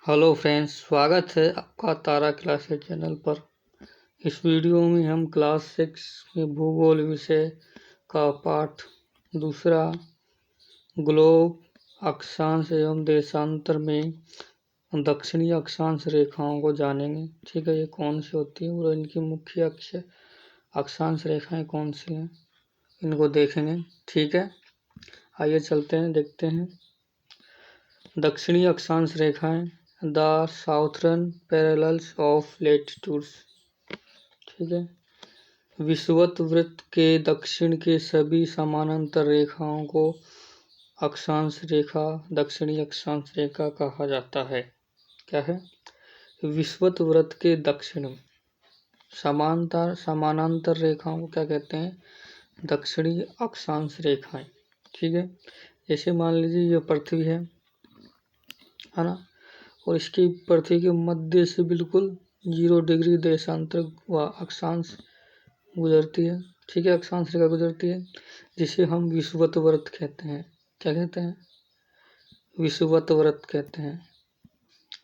Hello friends, स्वागत है आपका तारा क्लासेस चैनल पर। इस वीडियो में हम क्लास 6 में भूगोल विषय का पाठ दूसरा ग्लोब अक्षांश एवं देशांतर में दक्षिणी अक्षांश रेखाओं को जानेंगे। ठीक है, ये कौन सी होती है और इनकी मुख्य अक्षांश रेखाएं कौन सी हैं, इनको देखेंगे। ठीक है, आइए चलते हैं, देखते हैं। दक्षिणी अक्षांश रेखाएं the southern parallels of latitudes. ठीक है, विषुवत वृत्त के दक्षिण के सभी समानांतर रेखाओं को अक्षांश रेखा, दक्षिणी अक्षांश रेखा कहा जाता है। क्या है? विषुवत वृत्त के दक्षिण में समानांतर रेखाओं को क्या कहते हैं? दक्षिणी अक्षांश रेखाएं। ठीक है, जैसे मान लीजिए ये पृथ्वी है ना, और इसकी पृथ्वी के मध्य से बिल्कुल 0 डिग्री देशांतर व अक्षांश गुजरती है। ठीक है, अक्षांश रेखा गुजरती है, जिसे हम विषुवत वृत्त कहते हैं। क्या कहते हैं? विषुवत वृत्त कहते हैं।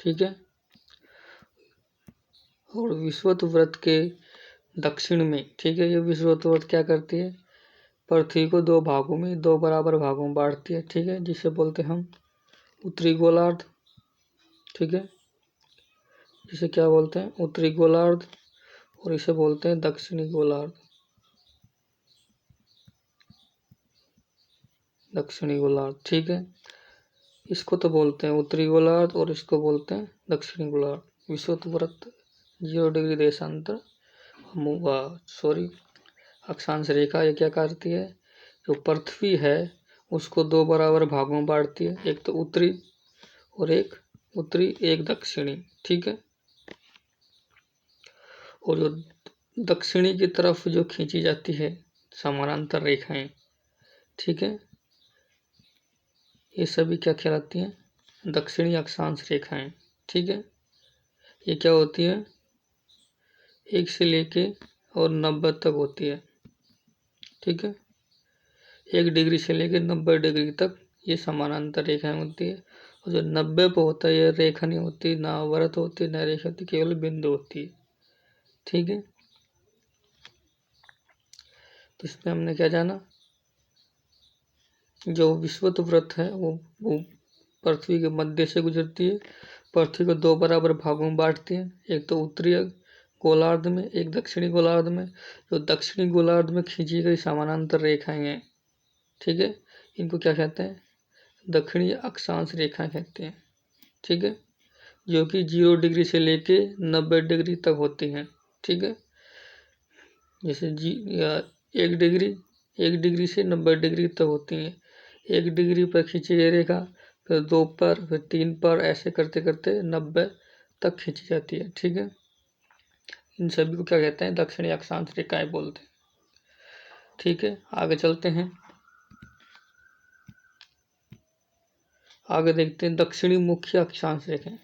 ठीक है, और विषुवत वृत्त के दक्षिण में, ठीक है, ये विषुवत वृत्त क्या करती है? पृथ्वी को 2 भागों में, 2 बराबर भागों में बांटती है। ठीक है, जिसे बोलते हैं हम उत्तरी गोलार्ध। ठीक है, इसे क्या बोलते हैं? उत्तरी गोलार्ध, और इसे बोलते हैं दक्षिणी गोलार्ध। दक्षिणी गोलार्ध, ठीक है, इसको तो बोलते हैं उत्तरी गोलार्ध और इसको बोलते हैं दक्षिणी गोलार्ध। विषुवत वृत्त 0 डिग्री देशांतर अक्षांश रेखा ये क्या करती है? जो पृथ्वी है उसको 2 बराबर भागों में बांटती है, एक तो उत्तरी और एक उत्तरी, एक दक्षिणी। ठीक है, और जो दक्षिणी की तरफ जो खींची जाती है समानांतर रेखाएं, ठीक है, ये सभी क्या कहलाती हैं? दक्षिणी अक्षांश रेखाएं। ठीक है, ये क्या होती है? 1 से लेके और 90 तक होती है। ठीक है, 1 डिग्री से लेके 90 डिग्री तक ये समानांतर रेखाएं होती है। और जो 90 पे होता है, ये रेखा नहीं होती, ना वृत्त होती, ना रेखा होती, केवल बिंदु होती है। ठीक है, तो इसमें हमने क्या जाना? जो विषुवत वृत्त है वो पृथ्वी के मध्य से गुजरती है, पृथ्वी को 2 बराबर भागों में बांटती है, एक तो उत्तरी गोलार्ध में, एक दक्षिणी गोलार्ध में। जो दक्षिणी गोलार्ध में खींची गई समानांतर रेखाएं हैं, ठीक है, इनको क्या कहते हैं? दक्षिणी अक्षांश रेखाएं कहते हैं। ठीक है, जो कि 0 डिग्री से लेके 90 डिग्री तक होती हैं। ठीक है, जैसे 1 डिग्री से 90 डिग्री तक होती हैं। 1 डिग्री पर खींची गई रेखा, फिर 2 पर, फिर 3 पर, ऐसे करते करते 90 तक खींची जाती है। ठीक है, इन सभी को क्या कहते हैं? दक्षिणी अक्षांश रेखाएं बोलते हैं। ठीक है, आगे चलते हैं, आगे देखते हैं दक्षिणी मुख्य अक्षांश रेखाएं,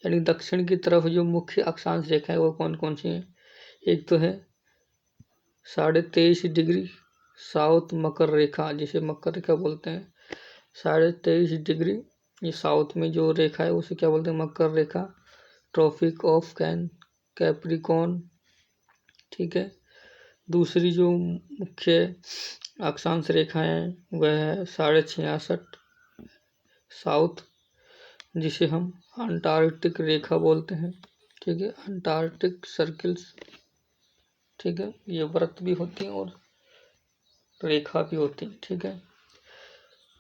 यानी दक्षिण की तरफ जो मुख्य अक्षांश रेखाएं वो कौन कौन सी हैं? एक तो है 23.5 डिग्री साउथ मकर रेखा, जिसे मकर रेखा बोलते हैं। 23.5 डिग्री ये साउथ में जो रेखा है उसे क्या बोलते हैं? मकर रेखा, ट्रॉपिक ऑफ कैप्रिकॉर्न। ठीक है, दूसरी जो मुख्य अक्षांश रेखा है वह है 66.5 साउथ, जिसे हम अंटार्कटिक रेखा बोलते हैं। ठीक है, अंटार्कटिक सर्किल्स। ठीक है, ये वृत्त भी होती हैं और रेखा भी होती है। ठीक है,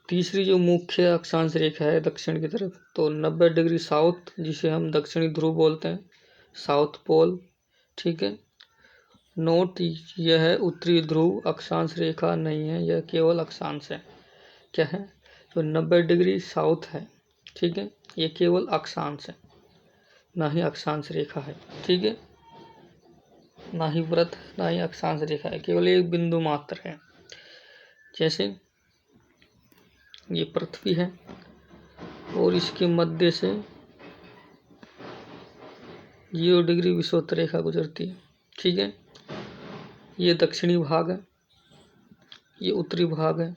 तीसरी जो मुख्य अक्षांश रेखा है दक्षिण की तरफ, तो 90 डिग्री साउथ, जिसे हम दक्षिणी ध्रुव बोलते हैं, साउथ पोल। ठीक है, नोट, यह है उत्तरी ध्रुव अक्षांश रेखा नहीं है, यह केवल अक्षांश है। क्या है? जो 90 डिग्री साउथ है, ठीक है, ये केवल अक्षांश है, ना ही अक्षांश रेखा है। ठीक है, ना ही वृत्त, ना ही अक्षांश रेखा है, केवल एक बिंदु मात्र है। जैसे ये पृथ्वी है और इसके मध्य से 0 डिग्री विषुवत रेखा गुजरती है। ठीक है, ये दक्षिणी भाग है, ये उत्तरी भाग है,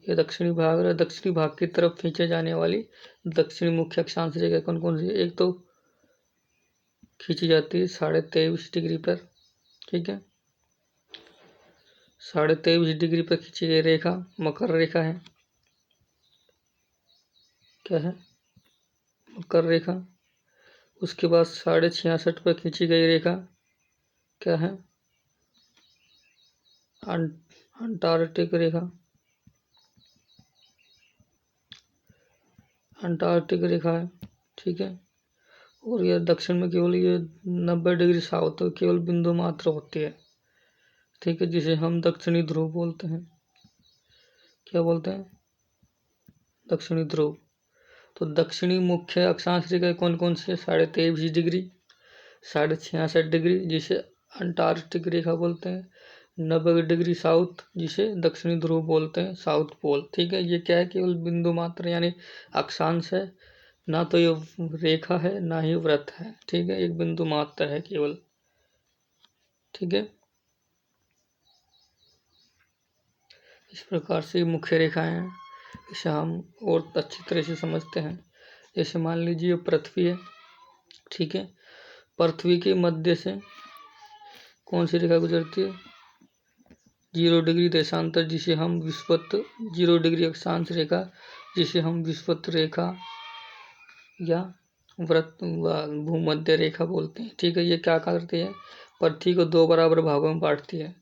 ये दक्षिणी भाग है। दक्षिणी भाग की तरफ खींचे जाने वाली दक्षिणी मुख्य अक्षांश रेखा कौन कौन सी है? एक तो खींची जाती है 23.5 डिग्री पर, ठीक है, 23.5 डिग्री पर खींची गई रेखा मकर रेखा है। क्या है? मकर रेखा। उसके बाद 66.5 पर खींची गई रेखा क्या है? अंटार्कटिक रेखा। अंटार्कटिक रेखा है, ठीक है। और यह दक्षिण में केवल ये 90 डिग्री साउथ केवल बिंदु मात्र होती है, ठीक है, जिसे हम दक्षिणी ध्रुव बोलते हैं। क्या बोलते हैं? दक्षिणी ध्रुव। तो दक्षिणी मुख्य अक्षांश रेखा कौन कौन सी है? 23.5 डिग्री, 66.5 डिग्री जिसे अंटार्कटिक रेखा बोलते हैं, 90 डिग्री साउथ जिसे दक्षिणी ध्रुव बोलते हैं, साउथ पोल, ठीक है। ये क्या है? केवल बिंदु मात्र यानी अक्षांश है, ना तो ये रेखा है ना ही वृत्त है, ठीक है, एक बिंदु मात्र है केवल, ठीक है। इस प्रकार से मुख्य रेखाएं हैं, इसे हम और अच्छी तरह से समझते हैं। जैसे मान लीजिए पृथ्वी है, ठीक है, पृथ्वी के मध्य से कौन सी रेखा गुजरती है? 0 डिग्री देशांतर जिसे हम विषुवत, 0 डिग्री अक्षांश रेखा जिसे हम विषुवत रेखा या वृत्त भूमध्य रेखा बोलते हैं, ठीक है। ये क्या करती है? पृथ्वी को 2 बराबर भागों में बांटती है।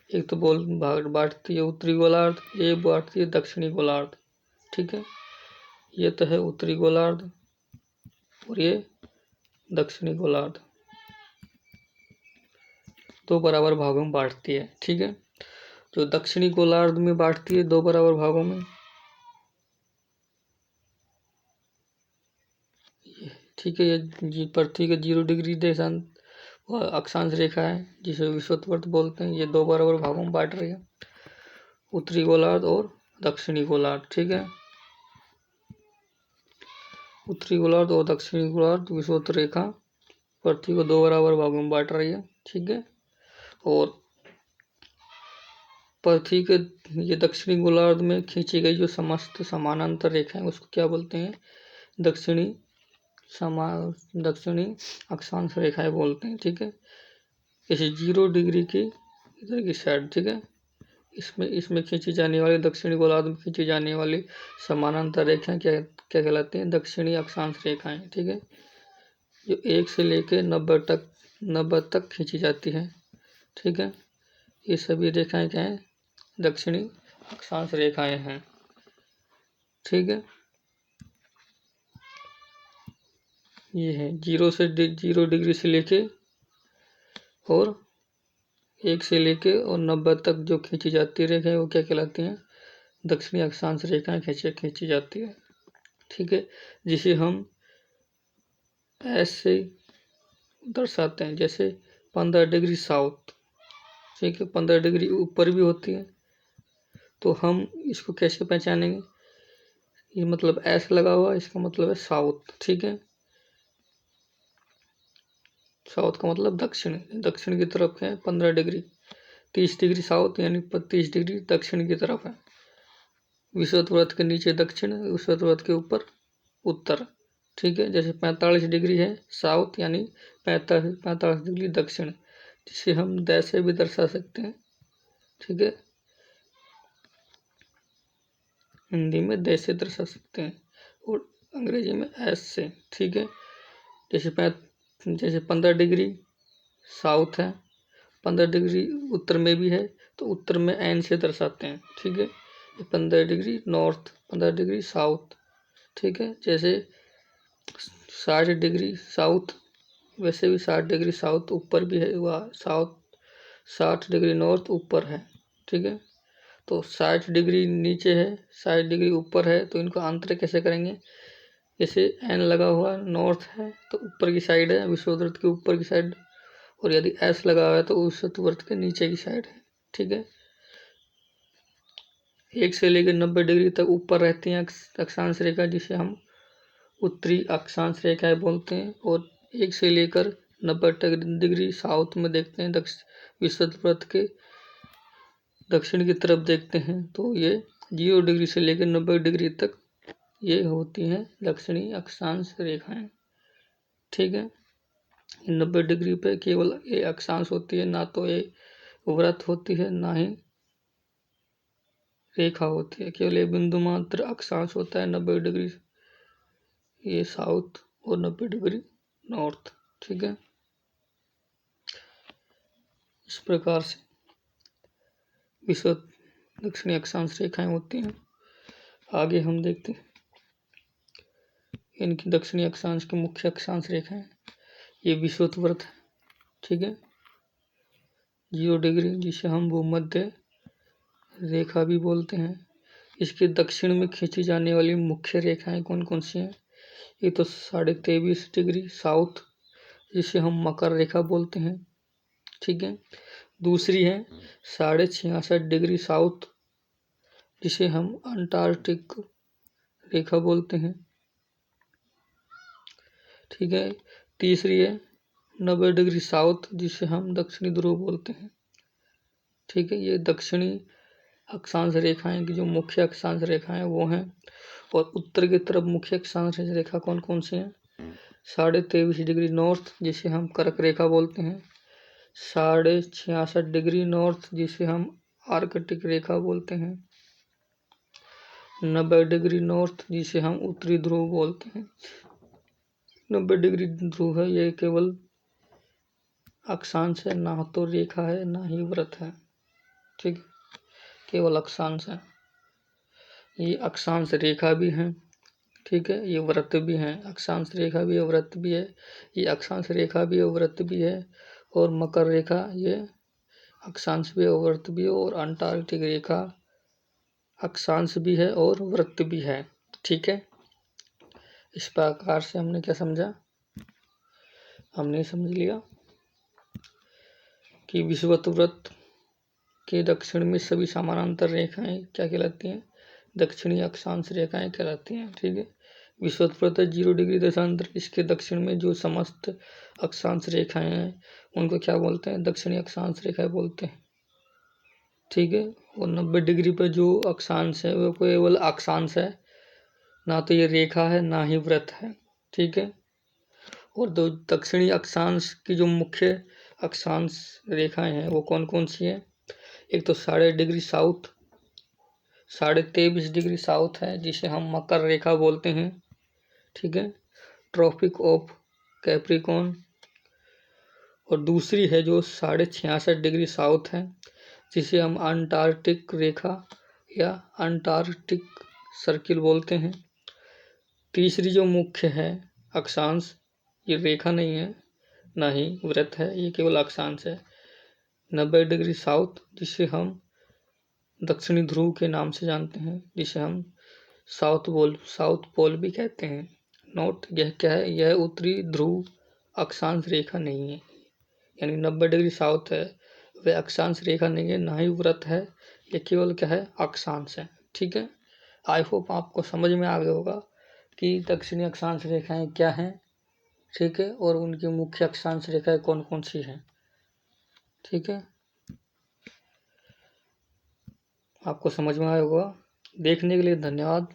एक तो बांटती है उत्तरी गोलार्ध, एक बांटती है दक्षिणी गोलार्ध, ठीक है। ये तो है उत्तरी गोलार्ध और ये दक्षिणी गोलार्ध, 2 बराबर भागों में बांटती है, ठीक है। जो दक्षिणी गोलार्ध में बांटती है 2 बराबर भागों में, ठीक है, ये पृथ्वी के 0 डिग्री देशांत अक्षांश रेखा है जिसे विषुवत बोलते हैं। ये 2 बराबर भागों में बांट रही है, उत्तरी गोलार्ध और दक्षिणी गोलार्ध, ठीक है। उत्तरी गोलार्ध और दक्षिणी गोलार्ध विषुवत रेखा पृथ्वी को 2 बराबर भागों में बांट रही है, ठीक है। और पृथ्वी के ये दक्षिणी गोलार्ध में खींची गई जो समस्त समानांतर रेखाएं उसको क्या बोलते हैं? दक्षिणी अक्षांश रेखाएं बोलते हैं, ठीक है। जैसे 0 डिग्री की इधर की साइड, ठीक है, इसमें खींची जाने वाली दक्षिणी गोलार्ध में खींची जाने वाली समानांतर रेखाएं क्या क्या कहलाती हैं? दक्षिणी अक्षांश रेखाएं, ठीक है, जो 1 से लेकर 90 तक खींची जाती है, ठीक है। ये सभी रेखाएं क्या हैं? दक्षिणी अक्षांश रेखाएं हैं, ठीक है। ये है 0 डिग्री से लेके और 1 से लेके और 90 तक जो खींची जाती है रेखाएं वो क्या कहलाती हैं? दक्षिणी अक्षांश रेखाएं खींची जाती है, ठीक है, जिसे हम ऐसे दर्शाते हैं। जैसे 15 डिग्री साउथ, ठीक है, 15 डिग्री ऊपर भी होती है, तो हम इसको कैसे पहचानेंगे? ये मतलब ऐसे लगा हुआ, इसका मतलब है साउथ, ठीक है। साउथ का मतलब दक्षिण, दक्षिण की तरफ है 15 डिग्री, 30 डिग्री साउथ यानी 30 डिग्री दक्षिण की तरफ है। विषुवत वृत्त के नीचे दक्षिण, विषुवत वृत्त के ऊपर उत्तर, ठीक है। जैसे 45 डिग्री है साउथ यानी 45 डिग्री दक्षिण, जिसे हम दैश से भी दर्शा सकते हैं, ठीक है, हिंदी में दैश से दर्शा सकते हैं और अंग्रेजी में एस से, ठीक है। जैसे 15 डिग्री साउथ है, 15 डिग्री उत्तर में भी है तो उत्तर में एन से दर्शाते हैं, ठीक है। 15 डिग्री नॉर्थ, 15 डिग्री साउथ, ठीक है। जैसे 60 डिग्री साउथ, वैसे भी 60 डिग्री साउथ ऊपर भी है, वह साउथ 60 डिग्री नॉर्थ ऊपर है, ठीक है। तो 60 डिग्री नीचे है, 60 डिग्री ऊपर है, तो इनको अंतर कैसे करेंगे? जैसे एन लगा हुआ नॉर्थ है तो ऊपर की साइड है विषुवत वृत्त के ऊपर की साइड, और यदि एस लगा हुआ है तो विषुवत वृत्त के नीचे की साइड है, ठीक है। 1 से लेकर 90 डिग्री तक ऊपर रहती हैं अक्षांश रेखा जिसे हम उत्तरी अक्षांश रेखाएं बोलते हैं, और 1 से लेकर 90 डिग्री साउथ में देखते हैं विषुवत वृत्त के दक्षिण की तरफ देखते हैं तो ये 0 डिग्री से लेकर 90 डिग्री तक ये होती हैं दक्षिणी अक्षांश रेखाएं। ठीक है, 90 डिग्री पे केवल ये अक्षांश होती है, ना तो ये व्रत होती है ना ही रेखा होती है, केवल ये बिंदु मात्र अक्षांश होता है 90 डिग्री ये साउथ और 90 डिग्री नॉर्थ। ठीक है, इस प्रकार से विषुवत दक्षिणी अक्षांश रेखाएं होती हैं। आगे हम देखते हैं इनकी दक्षिणी अक्षांश की मुख्य अक्षांश रेखाएं। ये विषुवत व्रत है। ठीक है, 0 डिग्री जिसे हम भूमध्य रेखा भी बोलते हैं। इसके दक्षिण में खींची जाने वाली मुख्य रेखाएं कौन कौन सी हैं? ये तो 23.5 डिग्री साउथ जिसे हम मकर रेखा बोलते हैं। ठीक है, दूसरी है 66.5 डिग्री साउथ जिसे हम अंटार्कटिक रेखा बोलते हैं। ठीक है, तीसरी है 90 डिग्री साउथ जिसे हम दक्षिणी ध्रुव बोलते हैं। ठीक है, ये दक्षिणी अक्षांश रेखाएं की जो मुख्य अक्षांश रेखाएं वो हैं। और उत्तर की तरफ मुख्य अक्षांश रेखा कौन कौन सी हैं? 23.5 डिग्री नॉर्थ जिसे हम कर्क रेखा बोलते हैं। 66.5 डिग्री नॉर्थ जिसे हम आर्कटिक रेखा बोलते हैं। 90 डिग्री नॉर्थ जिसे हम उत्तरी ध्रुव बोलते हैं। 90 डिग्री ध्रुव है, ये केवल अक्षांश है, ना तो रेखा है ना ही व्रत है। ठीक, केवल अक्षांश है। ये अक्षांश रेखा भी है। ठीक है, ये व्रत भी है। अक्षांश रेखा भी है, व्रत भी है। ये अक्षांश रेखा भी है, व्रत भी है। और मकर रेखा ये अक्षांश भी है, व्रत भी है। और अंटार्कटिक रेखा अक्षांश भी है और व्रत भी है। ठीक है, इस प्रकार से हमने क्या समझा? हमने समझ लिया कि विषुवत व्रत के दक्षिण में सभी समानांतर रेखाएं क्या कहलाती हैं? दक्षिणी अक्षांश रेखाएं कहलाती हैं। ठीक है, विषुवत व्रत 0 डिग्री देशांतर, इसके दक्षिण में जो समस्त अक्षांश रेखाएं हैं उनको क्या बोलते हैं? दक्षिणी अक्षांश रेखाएं बोलते हैं। ठीक है, और 90 डिग्री पर जो अक्षांश है वो केवल अक्षांश है, ना तो ये रेखा है ना ही व्रत है। ठीक है, और दो दक्षिणी अक्षांश की जो मुख्य अक्षांश रेखाएं हैं वो कौन कौन सी हैं? एक तो 23.5 डिग्री साउथ, 23.5 डिग्री साउथ है जिसे हम मकर रेखा बोलते हैं। ठीक है, ट्रॉपिक ऑफ कैप्रिकॉर्न। और दूसरी है जो 66.5 डिग्री साउथ है जिसे हम अंटार्कटिक रेखा या अंटार्कटिक सर्किल बोलते हैं। तीसरी जो मुख्य है अक्षांश, ये रेखा नहीं है ना ही व्रत है, ये केवल अक्षांश है, 90 डिग्री साउथ जिसे हम दक्षिणी ध्रुव के नाम से जानते हैं, जिसे हम साउथ पोल भी कहते हैं। नोट, यह क्या है? यह उत्तरी ध्रुव अक्षांश रेखा नहीं है, यानी 90 डिग्री साउथ है वह अक्षांश रेखा नहीं है, ना ही व्रत है, यह केवल क्या है? अक्षांश है। ठीक है, आई होप आपको समझ में आ गया होगा कि दक्षिणी अक्षांश रेखाएं क्या हैं। ठीक है, और उनकी मुख्य अक्षांश रेखाएं कौन कौन सी हैं। ठीक है, आपको समझ में आया होगा। देखने के लिए धन्यवाद।